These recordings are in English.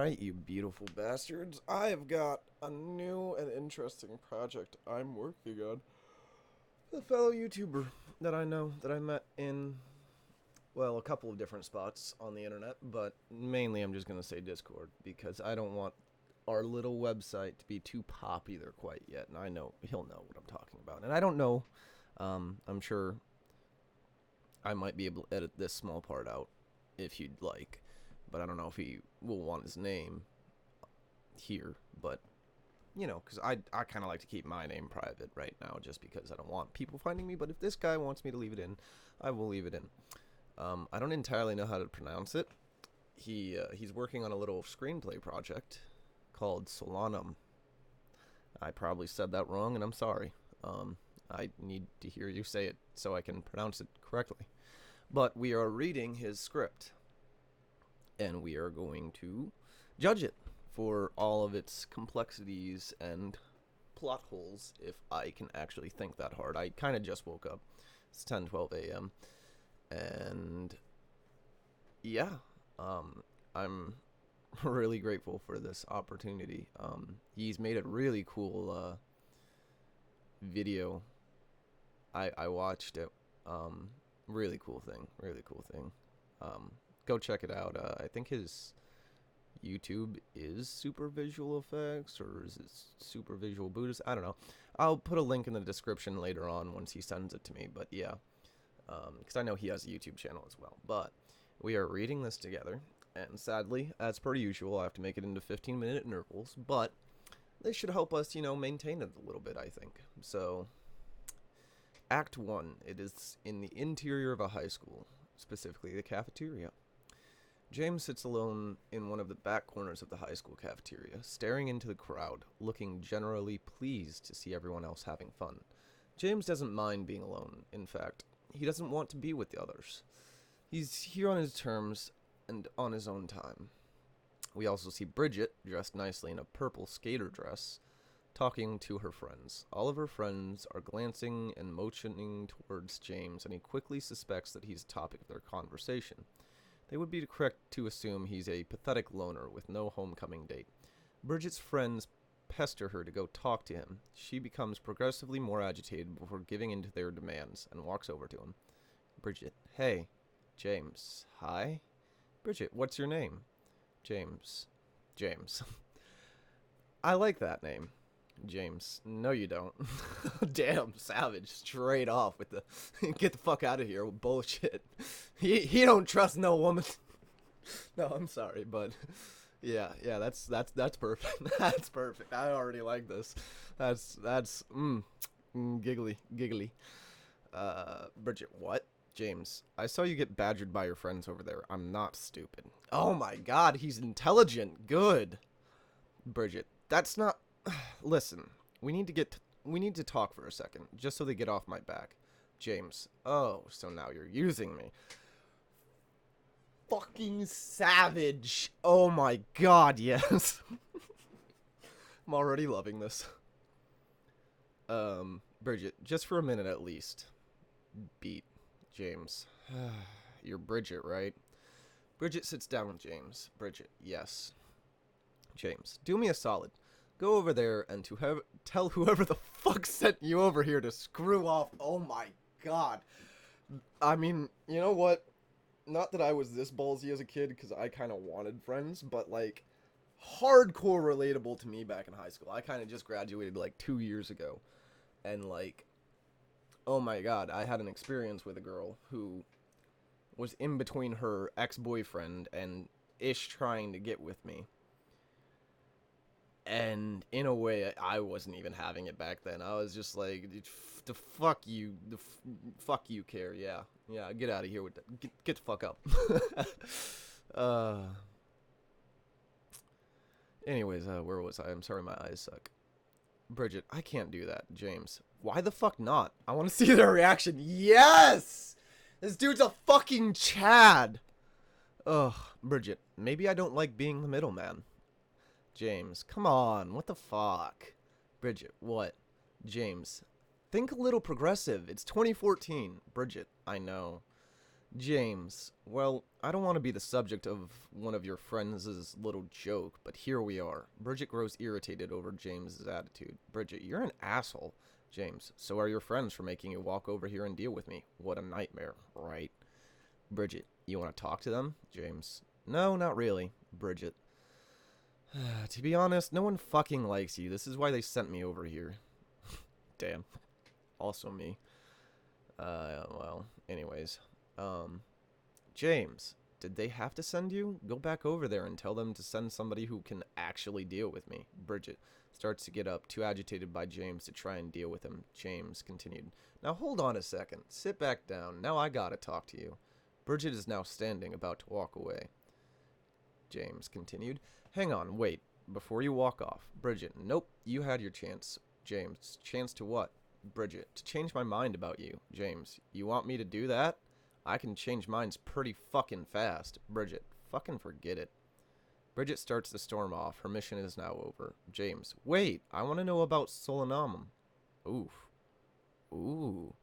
Alright, you beautiful bastards. I've got a new and interesting project I'm working on. A fellow YouTuber that I know that I met in, well, a couple of different spots on the internet, but mainly I'm just going to say Discord because I don't want our little website to be too popular quite yet, and I know he'll know what I'm talking about. And I don't know, I'm sure I might be able to edit this small part out if you'd like, but I don't know if he will want his name here, but you know, because I kind of like to keep my name private right now just because I don't want people finding me, but if this guy wants me to leave it in, I will leave it in. I don't entirely know how to pronounce it. He's working on a little screenplay project called Solanum. I probably said that wrong, and I'm sorry. I need to hear you say it so I can pronounce it correctly. But we are reading his script, and we are going to judge it for all of its complexities and plot holes, if I can actually think that hard. I kind of just woke up. It's 10:12 a.m. And yeah, I'm really grateful for this opportunity. He's made a really cool video. I watched it. Really cool thing. Really cool thing. Go check it out. I think his YouTube is Super Visual Effects, or is it Super Visual Buddhist? I don't know. I'll put a link in the description later on once he sends it to me, but yeah. Because I know he has a YouTube channel as well. But we are reading this together, and sadly, as per usual, I have to make it into 15-minute intervals, but they should help us, you know, maintain it a little bit, I think. So, Act 1, it is in the interior of a high school, specifically the cafeteria. James sits alone in one of the back corners of the high school cafeteria, staring into the crowd, looking generally pleased to see everyone else having fun. James doesn't mind being alone. In fact, he doesn't want to be with the others. He's here on his terms and on his own time. We also see Bridget, dressed nicely in a purple skater dress, talking to her friends. All of her friends are glancing and motioning towards James, and he quickly suspects that he's the topic of their conversation. They would be correct to assume he's a pathetic loner with no homecoming date. Bridget's friends pester her to go talk to him. She becomes progressively more agitated before giving in to their demands and walks over to him. Bridget, hey. James, hi. Bridget, what's your name? James. James. I like that name. James, no you don't. Damn, savage, straight off with the get the fuck out of here with bullshit. He don't trust no woman. No, I'm sorry, but yeah, that's perfect. That's perfect. I already like this. That's giggly. Bridget, what? James, I saw you get badgered by your friends over there. I'm not stupid. Oh my god, he's intelligent. Good. Bridget, that's not... Listen, we need to talk for a second, just so they get off my back. James, oh, so now you're using me. Fucking savage. Oh my god, yes. I'm already loving this. Bridget, just for a minute at least. Beat. James. You're Bridget, right? Bridget sits down with James. Bridget, yes. James, do me a solid. Go over there and tell whoever the fuck sent you over here to screw off. Oh my god. I mean, you know what? Not that I was this ballsy as a kid, because I kind of wanted friends, but like, hardcore relatable to me back in high school. I kind of just graduated like 2 years ago. And like, oh my god, I had an experience with a girl who was in between her ex-boyfriend and ish trying to get with me. And in a way, I wasn't even having it back then. I was just like, the fuck you, fuck you, care, yeah, get out of here with that, get the fuck up. Anyways, where was I? I'm sorry, my eyes suck. Bridget, I can't do that. James, why the fuck not? I want to see their reaction. Yes! This dude's a fucking Chad. Ugh, Bridget, maybe I don't like being the middleman. James, come on, what the fuck? Bridget, what? James, think a little progressive. It's 2014. Bridget, I know. James, well, I don't want to be the subject of one of your friends' little joke, but here we are. Bridget grows irritated over James's attitude. Bridget, you're an asshole. James, so are your friends for making you walk over here and deal with me. What a nightmare, right? Bridget, you want to talk to them? James, no, not really. Bridget, to be honest, no one fucking likes you. This is why they sent me over here. Damn. Also me. Well, anyways. James, did they have to send you? Go back over there and tell them to send somebody who can actually deal with me. Bridget starts to get up, too agitated by James to try and deal with him. James continued. Now hold on a second. Sit back down. Now I gotta talk to you. Bridget is now standing, about to walk away. James continued. Hang on, wait. Before you walk off. Bridget, nope, you had your chance. James, chance to what? Bridget, to change my mind about you. James, you want me to do that? I can change minds pretty fucking fast. Bridget, fucking forget it. Bridget starts to storm off. Her mission is now over. James, wait, I want to know about Solanum. Oof. Ooh.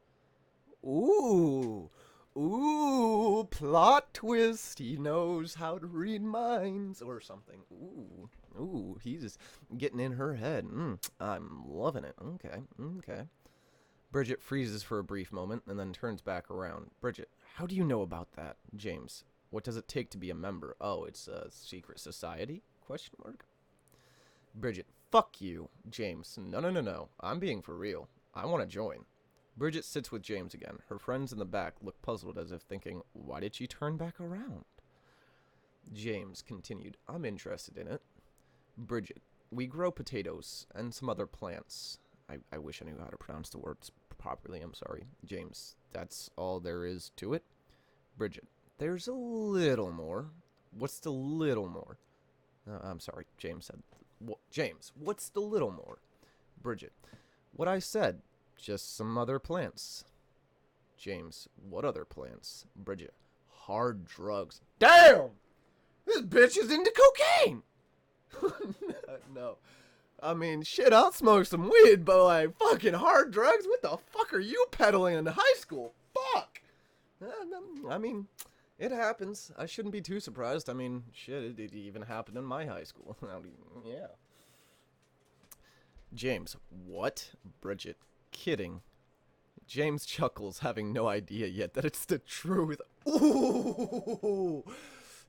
Ooh. Ooh, plot twist. He knows how to read minds or something. Ooh. Ooh, he's getting in her head. I'm loving it. Okay. Bridget freezes for a brief moment and then turns back around. Bridget, how do you know about that? James, what does it take to be a member? Oh, it's a secret society? Question mark. Bridget, fuck you. James, no. I'm being for real. I want to join. Bridget sits with James again. Her friends in the back look puzzled as if thinking, why did she turn back around? James continued, I'm interested in it. Bridget, we grow potatoes and some other plants. I wish I knew how to pronounce the words properly, I'm sorry. James, that's all there is to it? Bridget, there's a little more. What's the little more? I'm sorry, James said. James, what's the little more? Bridget, what I said. Just some other plants. James, what other plants? Bridget, hard drugs. Damn! This bitch is into cocaine! No. I mean, shit, I'll smoke some weed, but like, fucking hard drugs? What the fuck are you peddling in high school? Fuck! I mean, it happens. I shouldn't be too surprised. I mean, shit, it even happened in my high school. Yeah. James, what? Bridget, kidding. James chuckles, having no idea yet that it's the truth. Ooh!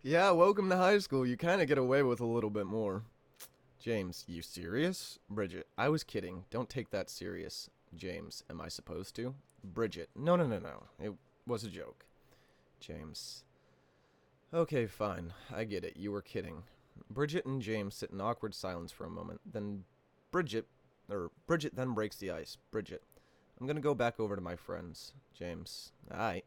Yeah, welcome to high school. You kind of get away with a little bit more. James, you serious? Bridget, I was kidding. Don't take that serious. James, am I supposed to? Bridget, no. It was a joke. James, okay, fine. I get it. You were kidding. Bridget and James sit in awkward silence for a moment. Then Bridget then breaks the ice. Bridget, I'm gonna go back over to my friends. James, aight.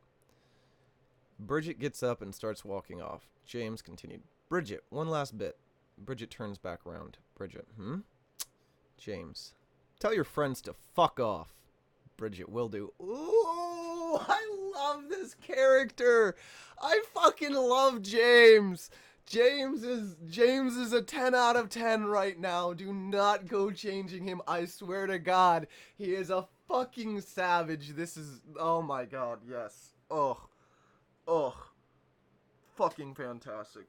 Bridget gets up and starts walking off. James continued. Bridget, one last bit. Bridget turns back around. Bridget, James, tell your friends to fuck off. Bridget, will do. Ooh, I love this character. I fucking love James. James is a 10 out of 10 right now. Do not go changing him. I swear to God, he is a fucking savage. This is, oh my God, yes. Ugh. Fucking fantastic.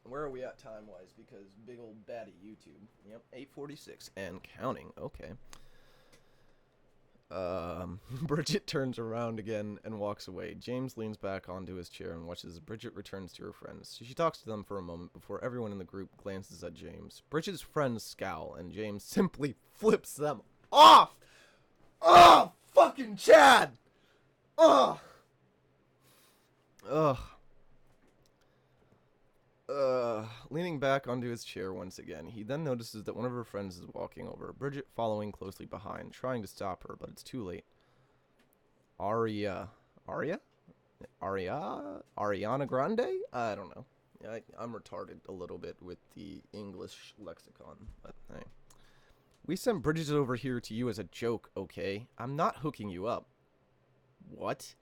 Where are we at time-wise? Because big old baddie YouTube. Yep, 8:46 and counting. Okay. Bridget turns around again and walks away. James leans back onto his chair and watches as Bridget returns to her friends. She talks to them for a moment before everyone in the group glances at James. Bridget's friends scowl, and James simply flips them off! Oh, fucking Chad! Ugh! Leaning back onto his chair once again, he then notices that one of her friends is walking over, Bridget following closely behind, trying to stop her, but it's too late. Ariana Grande? I don't know. I'm retarded a little bit with the English lexicon, but hey. We sent Bridget over here to you as a joke, okay? I'm not hooking you up. What?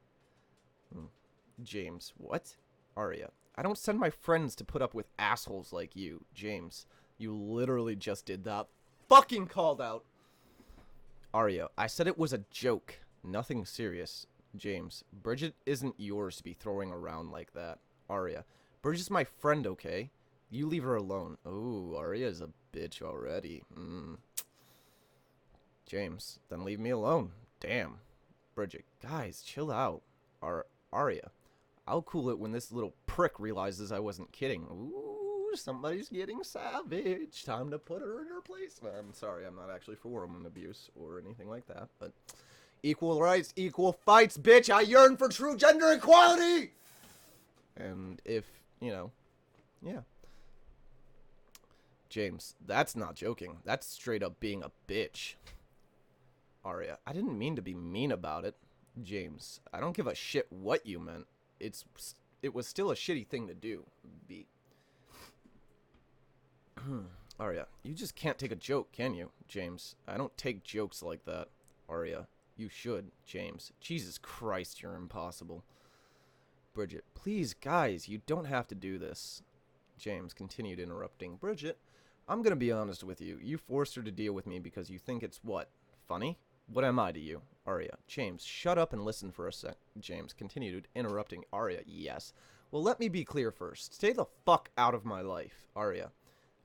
James, what? Aria, I don't send my friends to put up with assholes like you. James, you literally just did that. Fucking called out. Aria, I said it was a joke. Nothing serious. James. Bridget isn't yours to be throwing around like that. Arya. Bridget's my friend, okay? You leave her alone. Oh, Arya's a bitch already. James. Then leave me alone. Damn. Bridget. Guys, chill out. Arya. I'll cool it when this little prick realizes I wasn't kidding. Ooh, somebody's getting savage. Time to put her in her place. I'm sorry, I'm not actually for woman abuse or anything like that, but equal rights, equal fights, bitch. I yearn for true gender equality. And if, yeah. James, that's not joking. That's straight up being a bitch. Arya, I didn't mean to be mean about it. James, I don't give a shit what you meant. It was still a shitty thing to do. B. Arya, you just can't take a joke, can you? James, I don't take jokes like that. Arya, you should. James, Jesus Christ, you're impossible. Bridget, please, guys, you don't have to do this. James continued interrupting. Bridget, I'm gonna be honest with you. You forced her to deal with me because you think it's what? Funny? What am I to you? Arya. James, shut up and listen for a sec. James continued, interrupting Arya. Yes. Well, let me be clear first. Stay the fuck out of my life. Arya.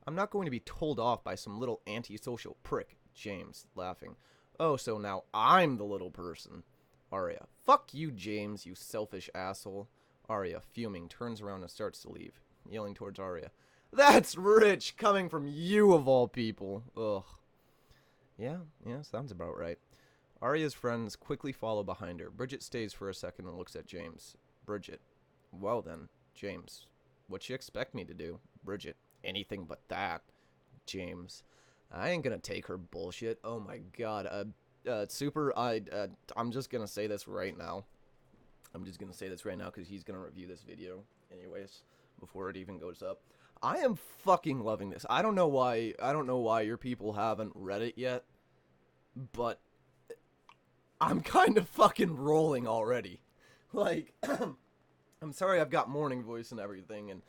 I'm not going to be told off by some little antisocial prick. James, laughing. Oh, so now I'm the little person. Arya. Fuck you, James, you selfish asshole. Arya, fuming, turns around and starts to leave, yelling towards Arya. That's rich, coming from you of all people. Ugh. Yeah, sounds about right. Arya's friends quickly follow behind her. Bridget stays for a second and looks at James. Bridget. Well then, James. What you expect me to do? Bridget. Anything but that. James. I ain't gonna take her bullshit. Oh my god. Super, I'm just gonna say this right now. Because he's gonna review this video anyways, before it even goes up. I am fucking loving this. I don't know why your people haven't read it yet, but I'm kind of fucking rolling already. Like, I'm sorry I've got morning voice and everything, and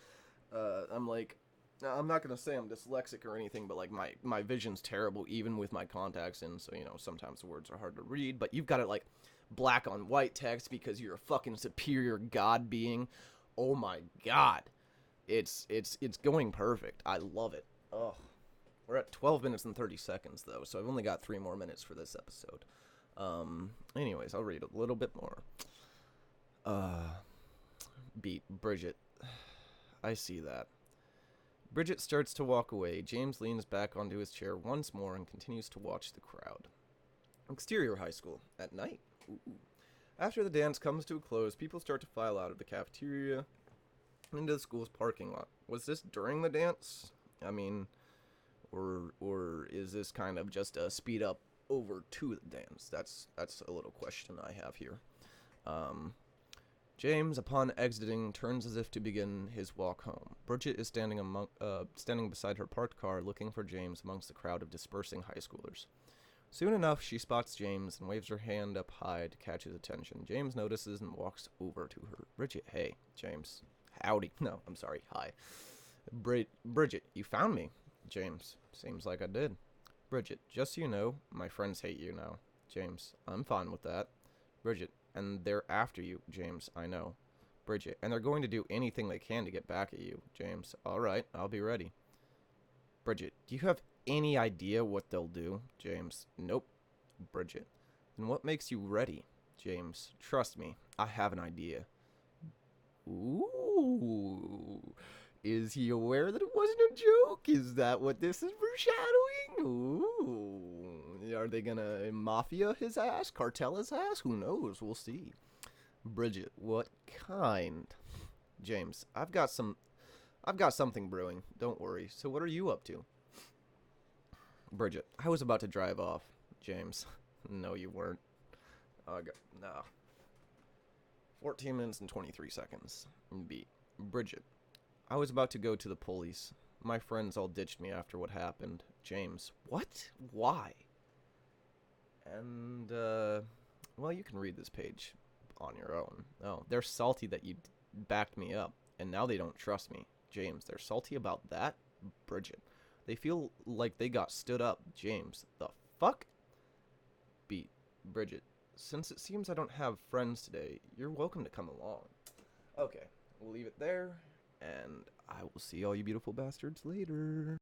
I'm like, I'm not gonna say I'm dyslexic or anything, but like my vision's terrible even with my contacts in, so sometimes the words are hard to read, but you've got it like black on white text because you're a fucking superior god being. Oh my god. It's going perfect. I love it. Ugh. We're at 12 minutes and 30 seconds, though, so I've only got 3 more minutes for this episode. Anyways, I'll read a little bit more. Beat Bridget. I see that. Bridget starts to walk away. James leans back onto his chair once more and continues to watch the crowd. Exterior high school. At night. Ooh. After the dance comes to a close, people start to file out of the cafeteria into the school's parking lot. Was this during the dance? I mean, or is this kind of just a speed up over to the dance? That's a little question I have here. James, upon exiting, turns as if to begin his walk home. Bridget is standing beside her parked car, looking for James amongst the crowd of dispersing high schoolers. Soon enough, she spots James and waves her hand up high to catch his attention. James notices and walks over to her. Bridget, hey. James, howdy. No, I'm sorry. Hi. Bridget, you found me. James, seems like I did. Bridget, just so you know, my friends hate you now. James, I'm fine with that. Bridget, and they're after you. James, I know. Bridget, and they're going to do anything they can to get back at you. James, all right, I'll be ready. Bridget, do you have any idea what they'll do? James, nope. Bridget, then what makes you ready? James, trust me, I have an idea. Ooh. Is he aware that it wasn't a joke? Is that what this is foreshadowing? Ooh. Are they gonna mafia his ass? Cartel his ass? Who knows? We'll see. Bridget, what kind? James, I've got something brewing. Don't worry. So what are you up to? Bridget, I was about to drive off. James, no you weren't. No. 14 minutes and 23 seconds. B. Bridget, I was about to go to the police. My friends all ditched me after what happened. James, what? Why? And, well, you can read this page on your own. Oh, they're salty that you backed me up, and now they don't trust me. James, they're salty about that? Bridget, they feel like they got stood up. James, the fuck? B. Bridget, since it seems I don't have friends today, you're welcome to come along. Okay, we'll leave it there, and I will see all you beautiful bastards later.